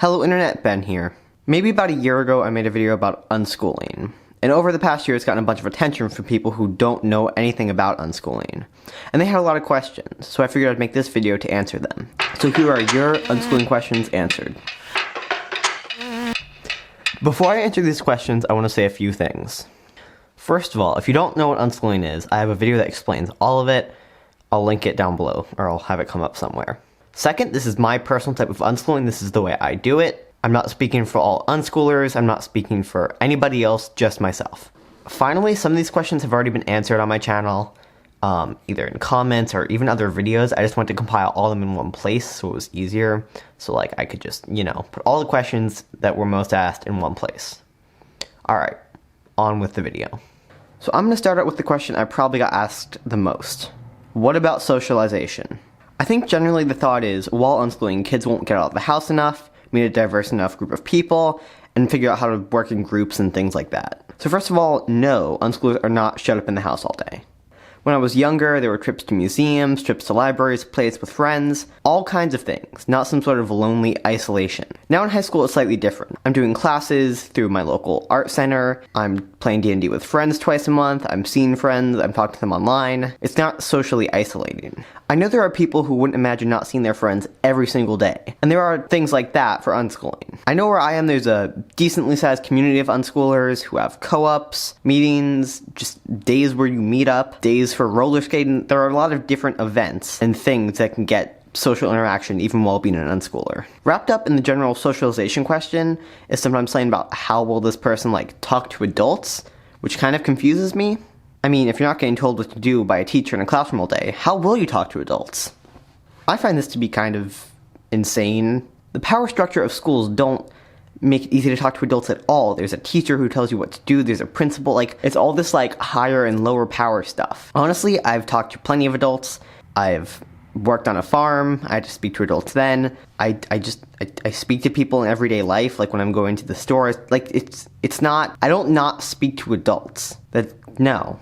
Hello Internet, Ben here. Maybe about a year ago I made a video about unschooling. And over the past year it's gotten a bunch of attention from people who don't know anything about unschooling. And they had a lot of questions, so I figured I'd make this video to answer them. So here are your unschooling questions answered. Before I answer these questions, I want to say a few things. First of all, if you don't know what unschooling is, I have a video that explains all of it. I'll link it down below, or I'll have it come up somewhere. Second, this is my personal type of unschooling. This is the way I do it. I'm not speaking for all unschoolers. I'm not speaking for anybody else, just myself. Finally, some of these questions have already been answered on my channel, either in comments or even other videos. I just want to compile all of them in one place so it was easier. So like I could just, put all the questions that were most asked in one place. Alright, on with the video. So I'm going to start out with the question I probably got asked the most. What about socialization? I think generally the thought is, while unschooling, kids won't get out of the house enough, meet a diverse enough group of people, and figure out how to work in groups and things like that. So first of all, no, unschoolers are not shut up in the house all day. When I was younger, there were trips to museums, trips to libraries, plays with friends, all kinds of things, not some sort of lonely isolation. Now in high school, it's slightly different. I'm doing classes through my local art center, I'm playing D&D with friends twice a month, I'm seeing friends, I'm talking to them online. It's not socially isolating. I know there are people who wouldn't imagine not seeing their friends every single day, and there are things like that for unschooling. I know where I am, there's a decently sized community of unschoolers who have co-ops, meetings, just days where you meet up, days for roller skating. There are a lot of different events and things that can get social interaction even while being an unschooler. Wrapped up in the general socialization question is sometimes saying about how will this person talk to adults, which kind of confuses me. I mean, if you're not getting told what to do by a teacher in a classroom all day, how will you talk to adults? I find this to be kind of insane. The power structure of schools don't make it easy to talk to adults at all. There's a teacher who tells you what to do, there's a principal, it's all this higher and lower power stuff. Honestly, I've talked to plenty of adults. I've worked on a farm, I had to speak to adults then. I speak to people in everyday life, when I'm going to the store. It's not, I don't not speak to adults. No.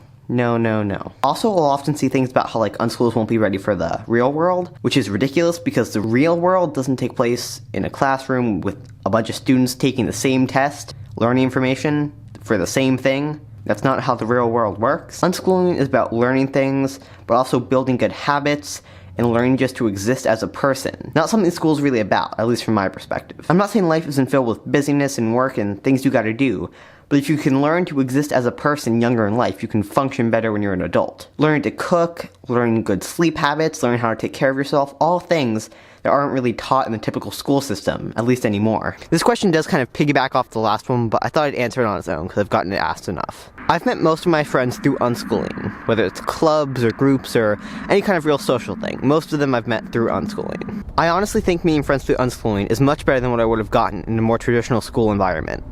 Also, I'll often see things about how unschoolers won't be ready for the real world, which is ridiculous because the real world doesn't take place in a classroom with a bunch of students taking the same test, learning information for the same thing. That's not how the real world works. Unschooling is about learning things, but also building good habits and learning just to exist as a person. Not something school's really about, at least from my perspective. I'm not saying life isn't filled with busyness and work and things you gotta do, but if you can learn to exist as a person younger in life, you can function better when you're an adult. Learning to cook, learning good sleep habits, learning how to take care of yourself, all things that aren't really taught in the typical school system, at least anymore. This question does kind of piggyback off the last one, but I thought I'd answer it on its own because I've gotten it asked enough. I've met most of my friends through unschooling, whether it's clubs or groups or any kind of real social thing. Most of them I've met through unschooling. I honestly think meeting friends through unschooling is much better than what I would have gotten in a more traditional school environment.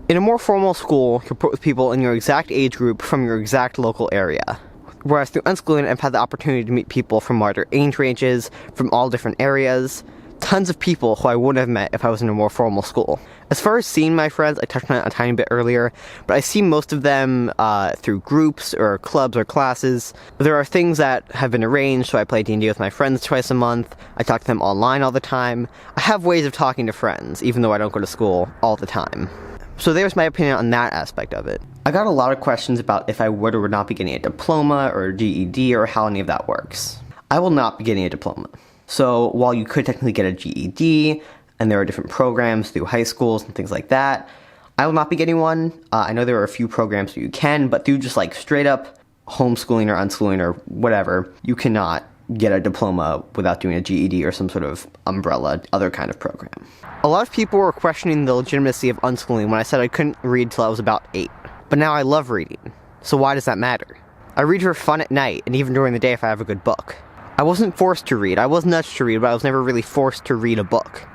In a more formal school, you're put with people in your exact age group from your exact local area. Whereas through unschooling, I've had the opportunity to meet people from wider age ranges, from all different areas. Tons of people who I wouldn't have met if I was in a more formal school. As far as seeing my friends, I touched on it a tiny bit earlier, but I see most of them through groups or clubs or classes. There are things that have been arranged, so I play D&D with my friends twice a month. I talk to them online all the time. I have ways of talking to friends, even though I don't go to school all the time. So there's my opinion on that aspect of it. I got a lot of questions about if I would or would not be getting a diploma or a GED or how any of that works. I will not be getting a diploma. So while you could technically get a GED, and there are different programs through high schools and things like that, I will not be getting one. I know there are a few programs where you can, but through just straight up homeschooling or unschooling or whatever, you cannot get a diploma without doing a GED or some sort of umbrella, other kind of program. A lot of people were questioning the legitimacy of unschooling when I said I couldn't read till I was about 8. But now I love reading, so why does that matter? I read for fun at night, and even during the day if I have a good book. I wasn't forced to read. I was nudged to read, but I was never really forced to read a book.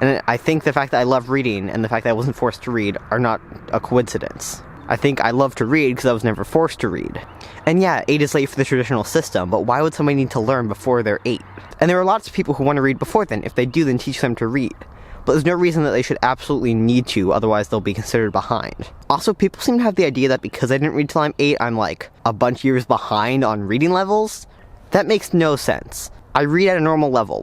And I think the fact that I love reading and the fact that I wasn't forced to read are not a coincidence. I think I love to read because I was never forced to read. And yeah, 8 is late for the traditional system, but why would somebody need to learn before they're 8? And there are lots of people who want to read before then. If they do, then teach them to read. But there's no reason that they should absolutely need to, otherwise they'll be considered behind. Also, people seem to have the idea that because I didn't read till I'm 8, I'm a bunch years behind on reading levels. That makes no sense. I read at a normal level.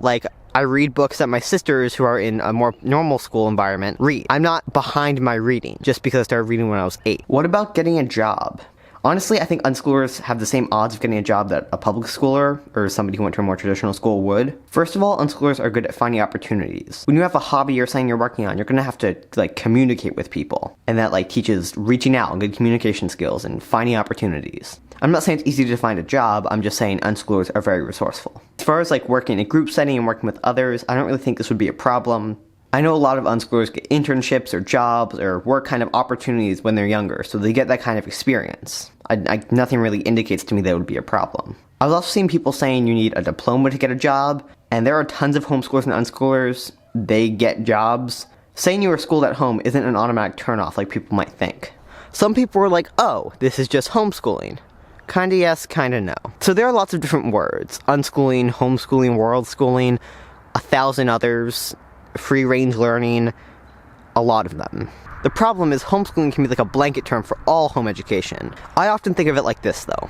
I read books that my sisters, who are in a more normal school environment, read. I'm not behind my reading just because I started reading when I was 8. What about getting a job? Honestly, I think unschoolers have the same odds of getting a job that a public schooler or somebody who went to a more traditional school would. First of all, unschoolers are good at finding opportunities. When you have a hobby or something you're working on, you're gonna have to communicate with people. And that teaches reaching out and good communication skills and finding opportunities. I'm not saying it's easy to find a job, I'm just saying unschoolers are very resourceful. As far as working in a group setting and working with others, I don't really think this would be a problem. I know a lot of unschoolers get internships or jobs or work kind of opportunities when they're younger, so they get that kind of experience. Nothing really indicates to me that would be a problem. I've also seen people saying you need a diploma to get a job, and there are tons of homeschoolers and unschoolers. They get jobs. Saying you were schooled at home isn't an automatic turnoff like people might think. Some people were like, oh, this is just homeschooling. Kinda yes, kinda no. So there are lots of different words. Unschooling, homeschooling, world schooling, 1,000 others, free range learning, a lot of them. The problem is homeschooling can be a blanket term for all home education. I often think of it like this though.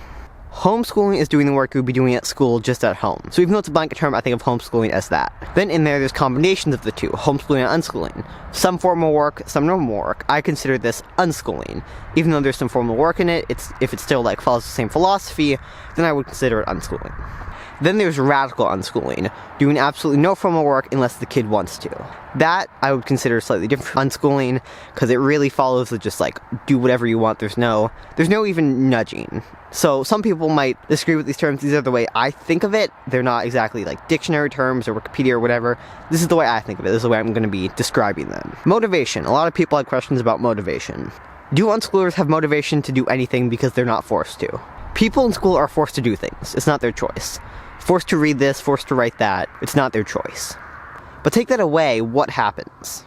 Homeschooling is doing the work you would be doing at school just at home. So even though it's a blanket term, I think of homeschooling as that. Then in there's combinations of the two, homeschooling and unschooling. Some formal work, some normal work. I consider this unschooling. Even though there's some formal work in it, if it still follows the same philosophy, then I would consider it unschooling. Then there's radical unschooling, doing absolutely no formal work unless the kid wants to. That I would consider slightly different unschooling, because it really follows the just do whatever you want. There's no even nudging. So some people might disagree with these terms. These are the way I think of it. They're not exactly dictionary terms or Wikipedia or whatever. This is the way I think of it. This is the way I'm going to be describing them. Motivation. A lot of people had questions about motivation. Do unschoolers have motivation to do anything because they're not forced to? People in school are forced to do things. It's not their choice. Forced to read this, forced to write that. It's not their choice. But take that away, what happens?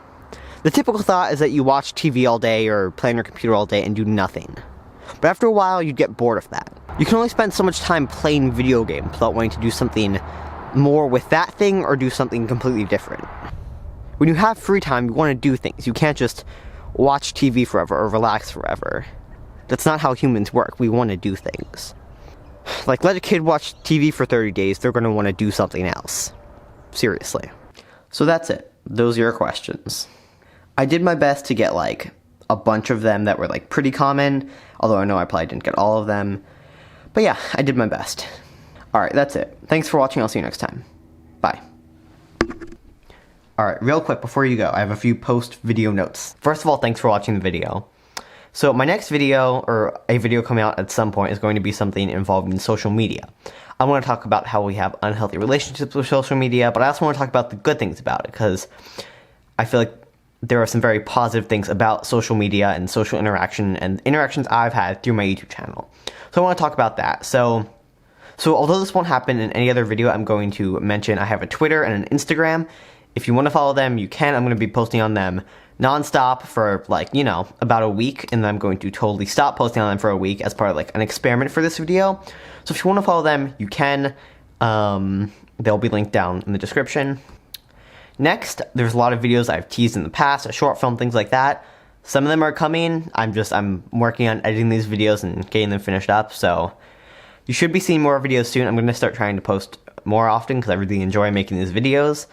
The typical thought is that you watch TV all day or play on your computer all day and do nothing. But after a while, you'd get bored of that. You can only spend so much time playing video games without wanting to do something more with that thing or do something completely different. When you have free time, you want to do things. You can't just watch TV forever or relax forever. That's not how humans work. We want to do things. Let a kid watch TV for 30 days, they're going to want to do something else. Seriously. So that's it. Those are your questions. I did my best to get a bunch of them that were pretty common, although I know I probably didn't get all of them. But yeah, I did my best. Alright, that's it. Thanks for watching, I'll see you next time. Bye. Alright, real quick before you go, I have a few post-video notes. First of all, thanks for watching the video. So my next video, or a video coming out at some point, is going to be something involving social media. I want to talk about how we have unhealthy relationships with social media, but I also want to talk about the good things about it, because I feel like there are some very positive things about social media and social interaction and interactions I've had through my YouTube channel. So I want to talk about that. So although this won't happen in any other video, I'm going to mention I have a Twitter and an Instagram. If you want to follow them, you can. I'm going to be posting on them non-stop for about a week, and then I'm going to totally stop posting on them for a week as part of an experiment for this video. So if you want to follow them, you can. They'll be linked down in the description. Next, there's a lot of videos I've teased in the past, a short film, things like that. Some of them are coming. I'm working on editing these videos and getting them finished up, so you should be seeing more videos soon. I'm going to start trying to post more often because I really enjoy making these videos.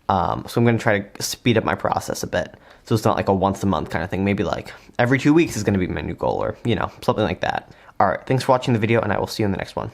So I'm going to try to speed up my process a bit. So it's not a once a month kind of thing. Maybe every 2 weeks is going to be my new goal, or, something like that. Alright, thanks for watching the video, and I will see you in the next one.